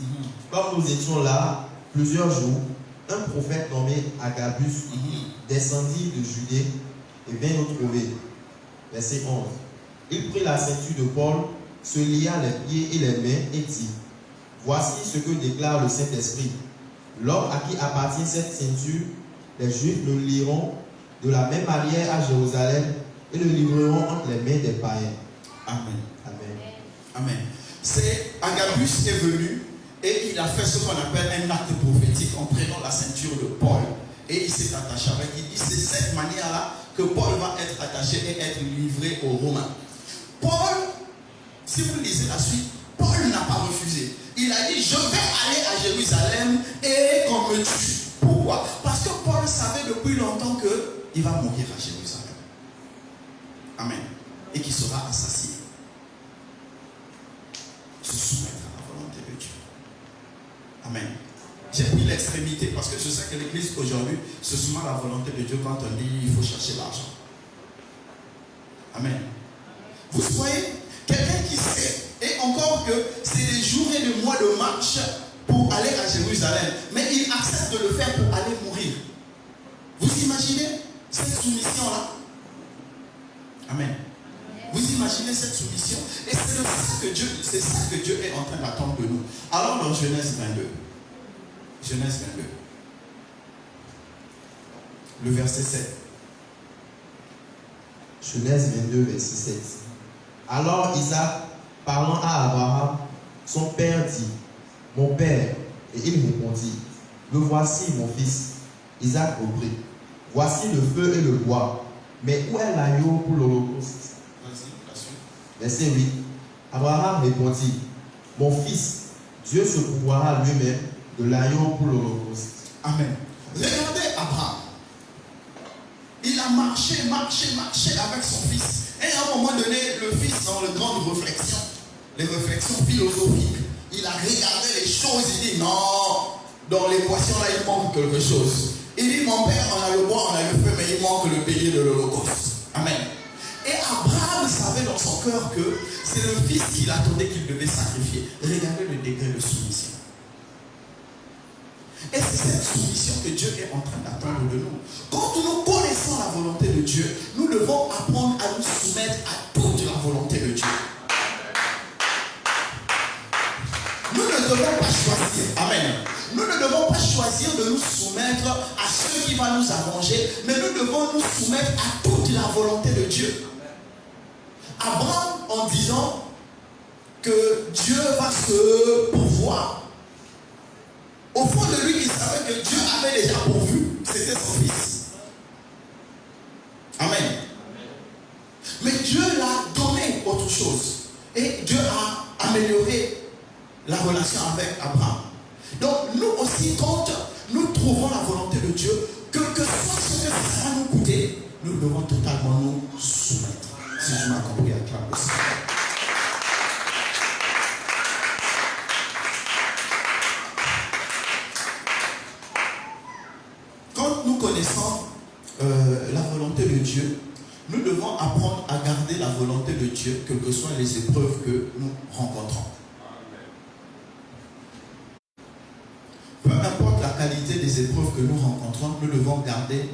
Comme nous étions là plusieurs jours, un prophète nommé Agabus descendit de Judée et vint nous trouver. Verset 11. Il prit la ceinture de Paul, se lia les pieds et les mains et dit, voici ce que déclare le Saint-Esprit. L'homme à qui appartient cette ceinture, les Juifs le lieront de la même manière à Jérusalem et le livreront entre les mains des païens. Amen. Amen. Amen. C'est Agabus est venu Et il a fait ce qu'on appelle un acte prophétique en prenant la ceinture de Paul. Et il s'est attaché avec. Il dit c'est cette manière-là que Paul va être attaché et être livré aux Romains. Paul, si vous lisez la suite, Paul n'a pas refusé. Il a dit je vais aller à Jérusalem et qu'on me tue. Pourquoi? Parce que Paul savait depuis longtemps qu'il va mourir à Jérusalem. Amen. Et qu'il sera assassiné. Se soumettre à la volonté de Dieu. Amen. J'ai pris l'extrémité parce que je sais que l'église aujourd'hui se soumet à la volonté de Dieu quand on dit il faut chercher l'argent. Amen. Vous voyez, quelqu'un qui sait, et encore que c'est des jours et des mois de marche pour aller à Jérusalem, mais il accepte de le faire pour aller mourir. Vous imaginez cette soumission-là? Amen. Vous imaginez cette soumission? Et c'est ça que Dieu est en train d'attendre de nous. Alors dans Genèse 22. Genèse 22. Le verset 7. Genèse 22, verset 7. Alors Isaac, parlant à Abraham, son père dit, mon père, et il répondit, le voici mon fils. Isaac reprit, voici le feu et le bois, mais où est l'agneau pour l'holocauste? Verset 8. Abraham répondit, mon fils, Dieu se pourvoira lui-même de l'agneau pour l'holocauste. Amen. Regardez Abraham. Il a marché avec son fils. Et à un moment donné, le fils, dans de grandes réflexions, les réflexions philosophiques, il a regardé les choses, il dit non, dans l'équation là, il manque quelque chose. Il dit, mon père, on a le bois, on a le feu, mais il manque le bélier de l'holocauste. Amen. Et Abraham savait dans son cœur que c'est le fils qu'il attendait qu'il devait sacrifier. Regardez le degré de soumission. Et c'est cette soumission que Dieu est en train d'attendre de nous. Quand nous connaissons la volonté de Dieu, nous devons apprendre à nous soumettre à toute la volonté de Dieu. Nous ne devons pas choisir. Amen. Nous ne devons pas choisir de nous soumettre à ce qui va nous arranger, mais nous devons nous soumettre à toute la volonté de Dieu. Abraham, en disant que Dieu va se pourvoir, au fond de lui, il savait que Dieu avait déjà pourvu. C'était son fils. Amen. Mais Dieu l'a donné autre chose. Et Dieu a amélioré la relation avec Abraham. Donc nous aussi, quand nous trouvons la volonté de Dieu, que soit ce que ça va nous coûter, nous devons totalement nous soumettre. Si je m'ai compris, acclame aussi. Quand nous connaissons la volonté de Dieu, nous devons apprendre à garder la volonté de Dieu, quelles que soient les épreuves que nous rencontrons. Peu importe la qualité des épreuves que nous rencontrons, nous devons garder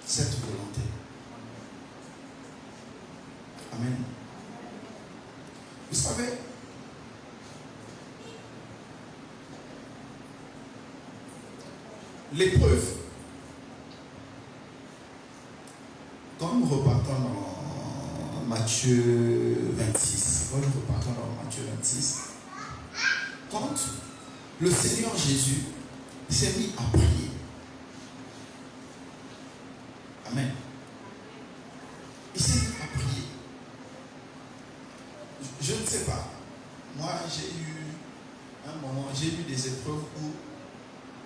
cette volonté. Amen. Vous savez, l'épreuve, quand nous repartons dans Matthieu 26, quand le Seigneur Jésus s'est mis à prier. Amen. Il s'est mis à prier. Je ne sais pas. Moi, j'ai eu des épreuves où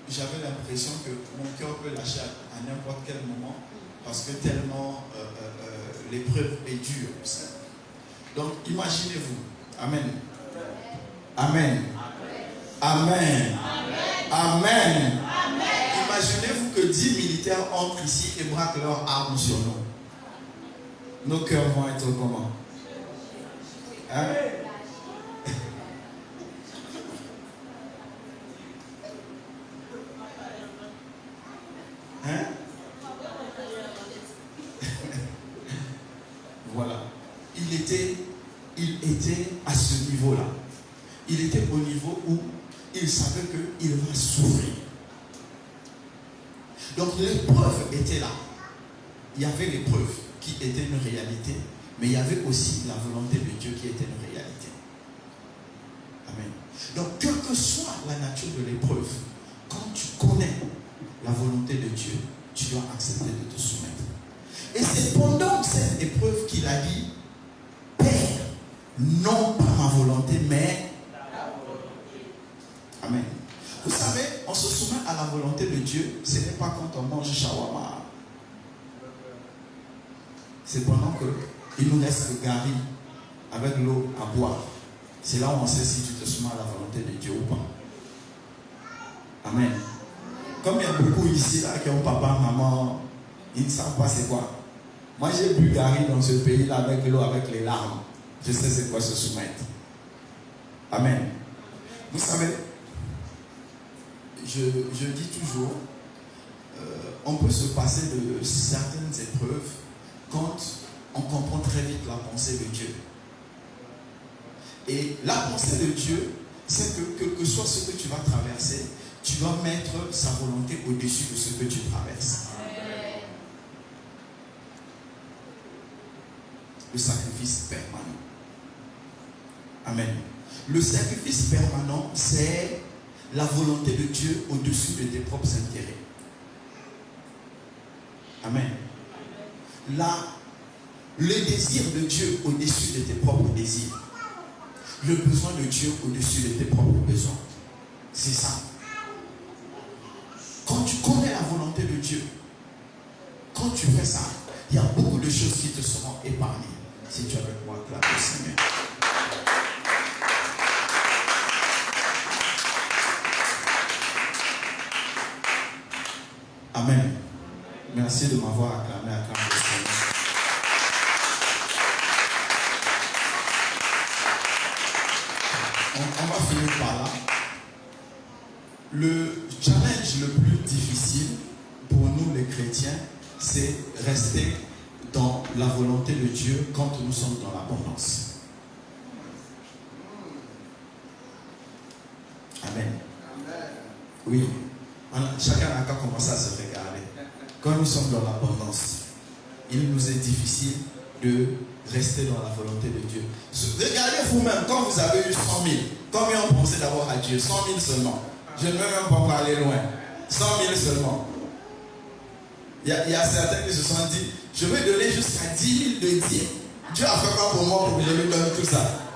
j'avais l'impression que mon cœur peut lâcher à n'importe quel moment parce que tellement l'épreuve est dure. Donc, imaginez-vous. Amen. Amen. Amen. Amen. Imaginez-vous que 10 militaires entrent ici et braquent leurs armes sur nous. Nos cœurs vont être comment? Hein? Hein? Voilà. Il était à ce niveau-là. Il était au niveau où il savait qu'il va souffrir. Donc l'épreuve était là. Il y avait l'épreuve qui était une réalité, mais il y avait aussi la volonté de Dieu qui était une réalité. Amen. Donc, quelle que soit la nature de l'épreuve, quand tu connais la volonté de Dieu, tu dois accepter de te soumettre. Et c'est pendant cette épreuve qu'il a dit, Père, non pas ma volonté, mais ta volonté. Amen. Vous savez, on se soumet à la volonté de Dieu, ce n'est pas quand on mange shawarma. C'est pendant qu'il nous laisse le gari avec l'eau à boire. C'est là où on sait si tu te soumets à la volonté de Dieu ou pas. Amen. Comme il y a beaucoup ici là qui ont papa, maman, ils ne savent pas c'est quoi. Moi j'ai bu gari dans ce pays-là avec l'eau, avec les larmes. Je sais c'est quoi se soumettre. Amen. Vous savez, je dis toujours, on peut se passer de certaines épreuves quand on comprend très vite la pensée de Dieu. Et la pensée de Dieu, c'est que quel que soit ce que tu vas traverser, tu dois mettre sa volonté au-dessus de ce que tu traverses. Le sacrifice permanent. Amen. Le sacrifice permanent, c'est la volonté de Dieu au-dessus de tes propres intérêts. Amen. Le désir de Dieu au-dessus de tes propres désirs. Le besoin de Dieu au-dessus de tes propres besoins. C'est ça. Quand tu connais la volonté de Dieu, quand tu fais ça, il y a beaucoup de choses qui te seront épargnées. Si tu es avec moi, acclame le Seigneur. Amen. Merci de m'avoir acclamé, acclame le Seigneur. On va finir par là. Le challenge le plus difficile pour nous les chrétiens, c'est rester dans la volonté de Dieu quand nous sommes dans l'abondance. Amen. Oui. Chacun n'a qu'à commencer à se regarder. Quand nous sommes dans l'abondance, il nous est difficile de rester dans la volonté de Dieu. Regardez vous-même, quand vous avez eu 100 000, combien on pensait d'abord à Dieu? 100 000 seulement. Je ne vais même pas aller loin. 100 000 seulement. Il y a certains qui se sont dit, je vais donner jusqu'à 10 000 de Dieu. Dieu a fait quoi pour moi pour que je lui donne tout ça?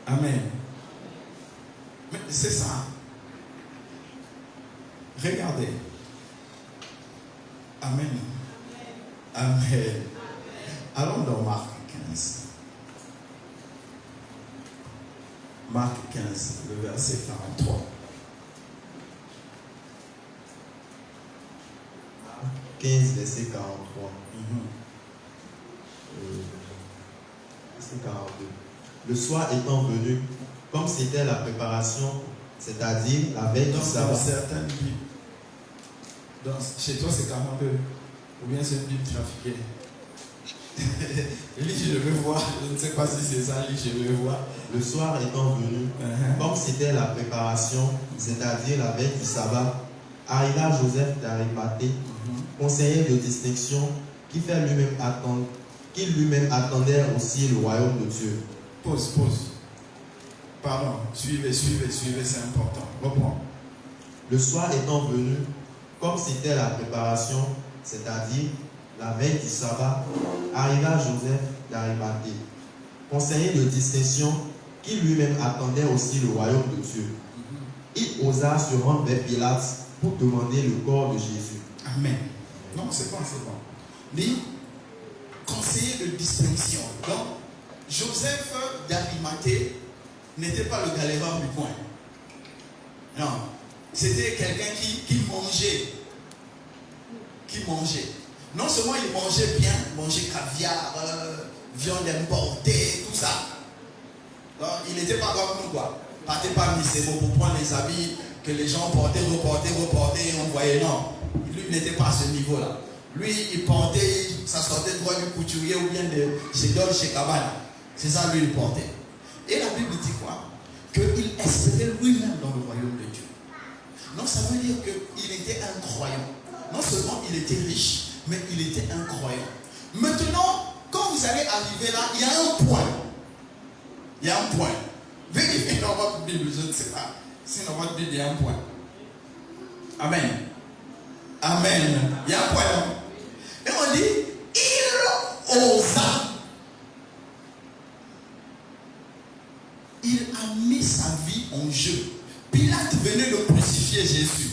Amen. Mais c'est ça. Regardez. Amen. Amen. Allons dans Marc 15. Marc 15, le verset 43. 15, verset 43. Verset 42. Le soir étant venu, comme c'était la préparation, c'est-à-dire la veille du sabbat. Dans certaines Bibles, chez toi c'est 42, ou bien c'est une Bible trafiquée. Lis, je vais voir, je ne sais pas si c'est ça, lis, je vais voir. Le soir étant venu, comme c'était la préparation, c'est-à-dire la veille du sabbat, arriva Joseph d'Arimathée, conseiller de distinction, qui lui-même attendait aussi le royaume de Dieu. Pause. Pardon, suivez, c'est important. Reprends. Le soir étant venu, comme c'était la préparation, c'est-à-dire la veille du sabbat, arriva Joseph d'Arimathée, conseiller de distinction, qui lui-même attendait aussi le royaume de Dieu. Il osa se rendre vers Pilate pour demander le corps de Jésus. Amen. Non, c'est bon. Dit, conseiller de distinction. Donc, Joseph d'Arimathée n'était pas le galéreur du coin. Non. C'était quelqu'un qui mangeait. Non seulement il mangeait bien, mangeait caviar, viande importée, tout ça. Donc, il n'était pas comme nous, quoi. Partez pas misérable pour prendre les habits que les gens portaient, et on voyait. Non. Lui, il n'était pas à ce niveau-là. Lui, il portait, ça sortait droit du couturier ou bien de chez Dolce chez Gabbana. C'est ça, lui, il portait. Et la Bible dit quoi? Qu'il espérait lui-même dans le royaume de Dieu. Donc, ça veut dire qu'il était un croyant. non seulement il était riche, mais il était incroyant. Maintenant, quand vous allez arriver là, il y a un point. Il y a un point. Vérifiez dans votre Bible, je ne sais pas. Si dans votre Bible, il y a un point. Amen. Amen. Il y a un point là. Et on dit, il osa. Il a mis sa vie en jeu. Pilate venait de crucifier Jésus.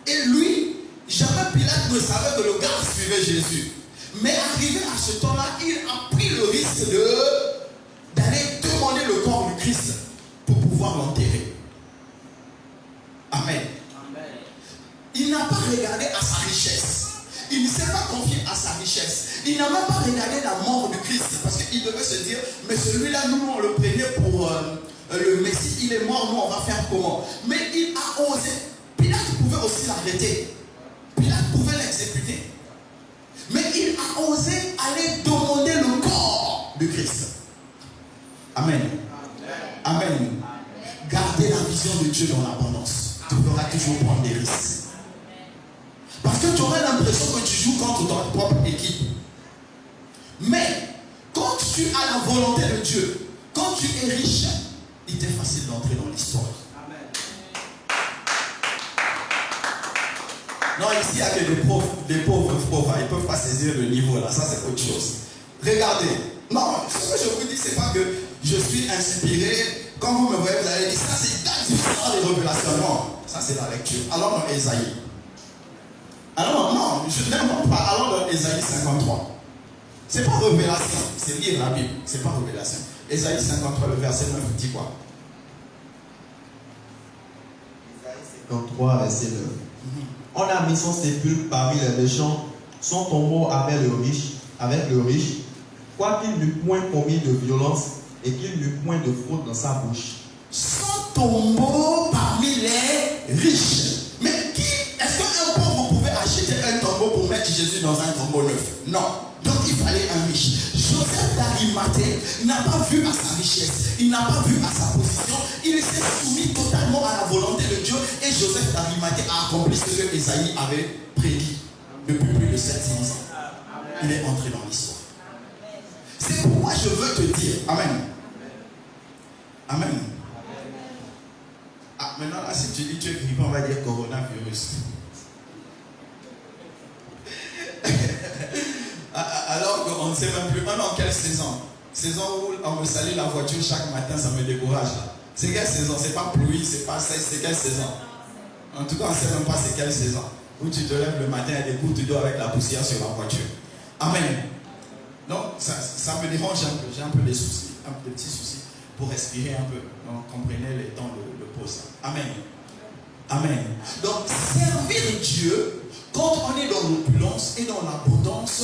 Et lui, jamais Pilate ne savait que le gars suivait Jésus. Mais arrivé à ce temps-là, il a pris le risque d'aller demander le corps du Christ pour pouvoir l'enterrer. Amen. Amen. Il n'a pas regardé à sa richesse. Il ne s'est pas confié à sa richesse. Il n'a même pas regardé la mort du Christ. Parce qu'il devait se dire, mais celui-là, nous, on le prenait pour le Messie. Il est mort, nous, on va faire comment? Mais il a osé. Pilate pouvait aussi l'arrêter. Pilate pouvait l'exécuter. Mais il a osé aller demander le corps du Christ. Amen. Amen. Amen. Gardez la vision de Dieu dans l'abondance. Tu pourras toujours prendre des risques. Parce que tu aurais l'impression que tu joues contre ta propre équipe. Mais quand tu as la volonté de Dieu, quand tu es riche, il t'est facile d'entrer dans l'histoire. Amen. Non, ici il n'y a que des pauvres profs, ils ne peuvent pas saisir le niveau là, ça c'est autre chose. Regardez, non, ce que je vous dis, c'est pas que je suis inspiré. Quand vous me voyez, vous allez dire ça c'est dans les révélations. Non, ça c'est la lecture. Alors dans Ésaïe. Alors non, je n'aime pas. Alors dans Ésaïe 53. C'est pas révélation, c'est lire la Bible, c'est pas révélation. Ésaïe 53, le verset 9 dit quoi? Ésaïe 53, verset 9. On a mis son sépulcre parmi les méchants, son tombeau avec le riche, quoiqu'il n'eût point commis de violence et qu'il n'eût point de fraude dans sa bouche. Son tombeau parmi les riches. Mais est-ce qu'un pauvre pouvait acheter un tombeau pour mettre Jésus dans un tombeau neuf? Non. Donc il fallait un riche. Joseph d'Arimathée n'a pas vu à sa richesse, il n'a pas vu à sa position, il s'est soumis totalement à la volonté de Dieu et Joseph d'Arimathée a accompli ce que Ésaïe avait prédit depuis plus de 700 ans. Il est entré dans l'histoire. C'est pourquoi je veux te dire, Amen. Amen. Ah, maintenant là, si tu dis tu es grippé, on va dire coronavirus. Alors qu'on ne sait même plus maintenant quelle saison. Saison où on me salue la voiture chaque matin, ça me décourage là. C'est quelle saison? C'est pas pluie, c'est pas sèche, c'est quelle saison? En tout cas, on ne sait même pas c'est quelle saison. Où tu te lèves le matin et des coups, tu dors avec la poussière sur la voiture. Amen. Donc, ça me dérange un peu. J'ai un peu des soucis, des petits soucis pour respirer un peu. Donc, comprenez les temps de pause. Amen. Amen. Donc, servir Dieu, quand on est dans l'opulence et dans l'abondance,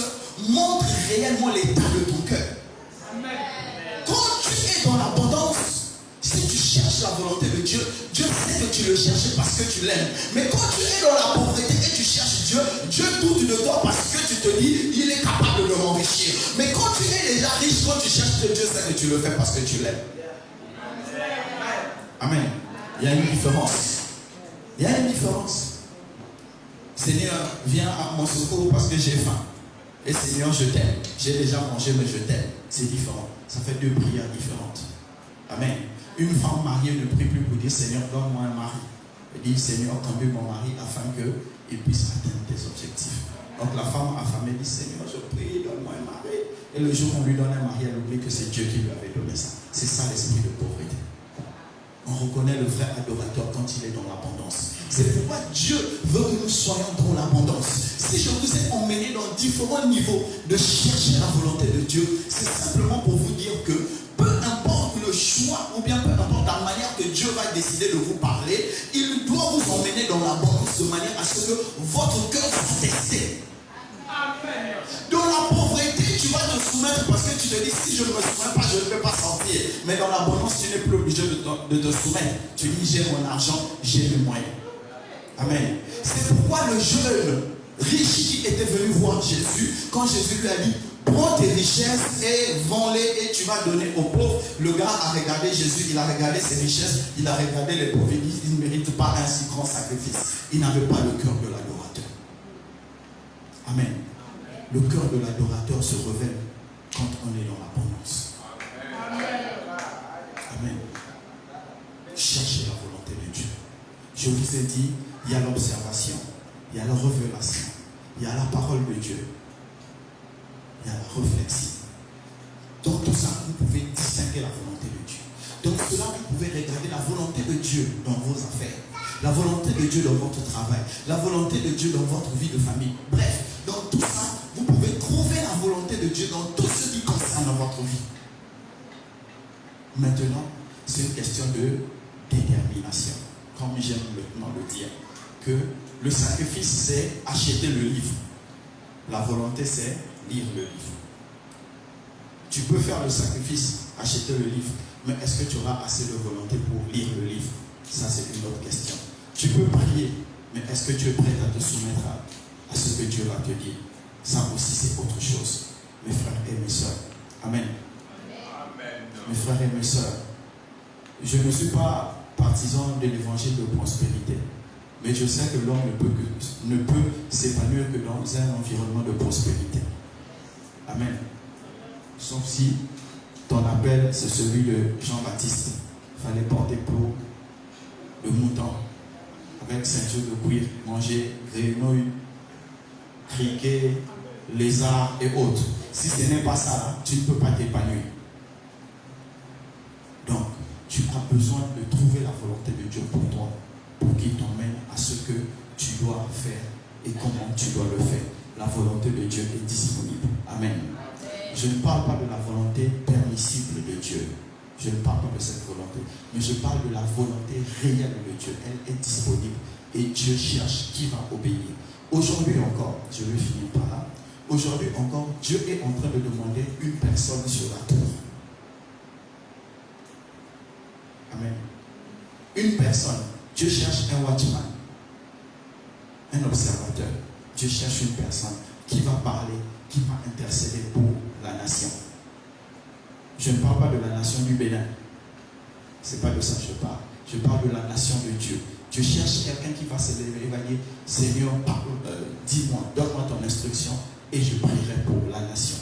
montre réellement l'état de ton cœur. Amen. Quand tu es dans l'abondance, si tu cherches la volonté de Dieu, Dieu sait que tu le cherches parce que tu l'aimes. Mais quand tu es dans la pauvreté et tu cherches Dieu, Dieu doute de toi parce que tu te dis, il est capable de m'enrichir. Mais quand tu es déjà riche, quand tu cherches Dieu, Dieu sait que tu le fais parce que tu l'aimes. Amen. Il y a une différence. Il y a une différence. Seigneur, viens à mon secours parce que j'ai faim. Et Seigneur, je t'aime. J'ai déjà mangé, mais je t'aime. C'est différent. Ça fait deux prières différentes. Amen. Une femme mariée ne prie plus pour dire Seigneur, donne-moi un mari. Elle dit Seigneur, conduis mon mari afin qu'il puisse atteindre tes objectifs. Donc la femme affamée dit Seigneur, je prie, donne-moi un mari. Et le jour où on lui donne un mari, elle oublie que c'est Dieu qui lui avait donné ça. C'est ça l'esprit de pauvreté. On reconnaît le frère adorateur quand il est dans l'abondance. C'est pourquoi Dieu veut que nous soyons dans l'abondance. Si je vous ai emmené dans différents niveaux de chercher la volonté de Dieu, c'est simplement pour vous dire que peu importe le choix ou bien peu importe la manière que Dieu va décider de vous parler, il doit vous emmener dans l'abondance de manière à ce que votre cœur soit testé. Amen. Dans la pauvreté, tu vas te soumettre parce que tu te dis si je ne me soumets pas, je ne peux pas sortir. Mais dans l'abondance, tu n'es plus obligé de te soumettre. Tu dis j'ai mon argent, j'ai les moyens. Amen. C'est pourquoi le jeune riche qui était venu voir Jésus, quand Jésus lui a dit prends tes richesses et vends-les et tu vas donner aux pauvres. Le gars a regardé Jésus, il a regardé ses richesses, il a regardé les pauvres, il dit il ne mérite pas un si grand sacrifice. Il n'avait pas le cœur de l'adorateur. Amen. Le cœur de l'adorateur se révèle quand on est dans l'abondance. Amen. Cherchez la volonté de Dieu. Je vous ai dit, il y a l'observation, il y a la révélation, il y a la parole de Dieu, il y a la réflexion. Donc tout ça, vous pouvez distinguer la volonté de Dieu. Donc cela, vous pouvez regarder la volonté de Dieu dans vos affaires, la volonté de Dieu dans votre travail, la volonté de Dieu dans votre vie de famille. Bref, dans tout ça, vous pouvez trouver la volonté de Dieu dans tout ce qui concerne votre vie. Maintenant, c'est une question de détermination. Comme j'aime maintenant le dire, que le sacrifice, c'est acheter le livre. La volonté, c'est lire le livre. Tu peux faire le sacrifice, acheter le livre, mais est-ce que tu auras assez de volonté pour lire le livre? Ça, c'est une autre question. Tu peux prier, mais est-ce que tu es prêt à te soumettre à ce que Dieu va te dire? Ça aussi, c'est autre chose. Mes frères et mes soeurs. Amen. Amen. Mes frères et mes soeurs, je ne suis pas partisan de l'évangile de prospérité, mais je sais que l'homme ne peut s'épanouir que dans un environnement de prospérité. Amen. Sauf si ton appel, c'est celui de Jean-Baptiste. Il fallait porter pour le mouton, avec ceinture de cuir, manger grenouilles, criquets, lézards et autres. Si ce n'est pas ça, tu ne peux pas t'épanouir. Donc, tu as besoin de trouver la volonté de Dieu pour toi, pour qu'il t'emmène à ce que tu dois faire et comment tu dois le faire. La volonté de Dieu est disponible. Amen. Je ne parle pas de la volonté permissible de Dieu. Je ne parle pas de cette volonté. Mais je parle de la volonté réelle de Dieu. Elle est disponible. Et Dieu cherche qui va obéir. Aujourd'hui encore, je vais finir par là. Aujourd'hui encore, Dieu est en train de demander une personne sur la terre. Amen. Une personne. Dieu cherche un watchman. Un observateur. Dieu cherche une personne qui va parler, qui va intercéder pour la nation. Je ne parle pas de la nation du Bénin. Ce n'est pas de ça que je parle. Je parle de la nation de Dieu. Dieu cherche quelqu'un qui va se lever et va dire, Seigneur, dis-moi, donne-moi ton instruction et je prierai pour la nation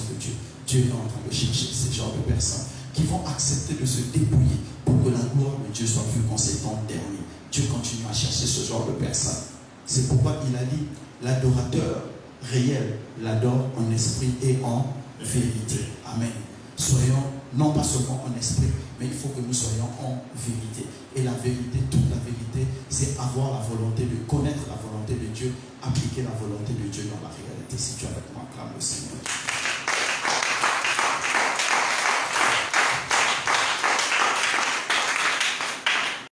de Dieu. Dieu est en train de chercher ce genre de personnes qui vont accepter de se dépouiller pour que la gloire de Dieu soit plus conséquente dernier. Dieu continue à chercher ce genre de personnes. C'est pourquoi il a dit, l'adorateur réel l'adore en esprit et en vérité. Amen. Soyons non pas seulement en esprit, mais il faut que nous soyons en vérité. Et la vérité, toute la vérité, c'est avoir la volonté de connaître la volonté de Dieu, appliquer la volonté de Dieu dans la réalité. Si tu es avec moi, acclame le Seigneur.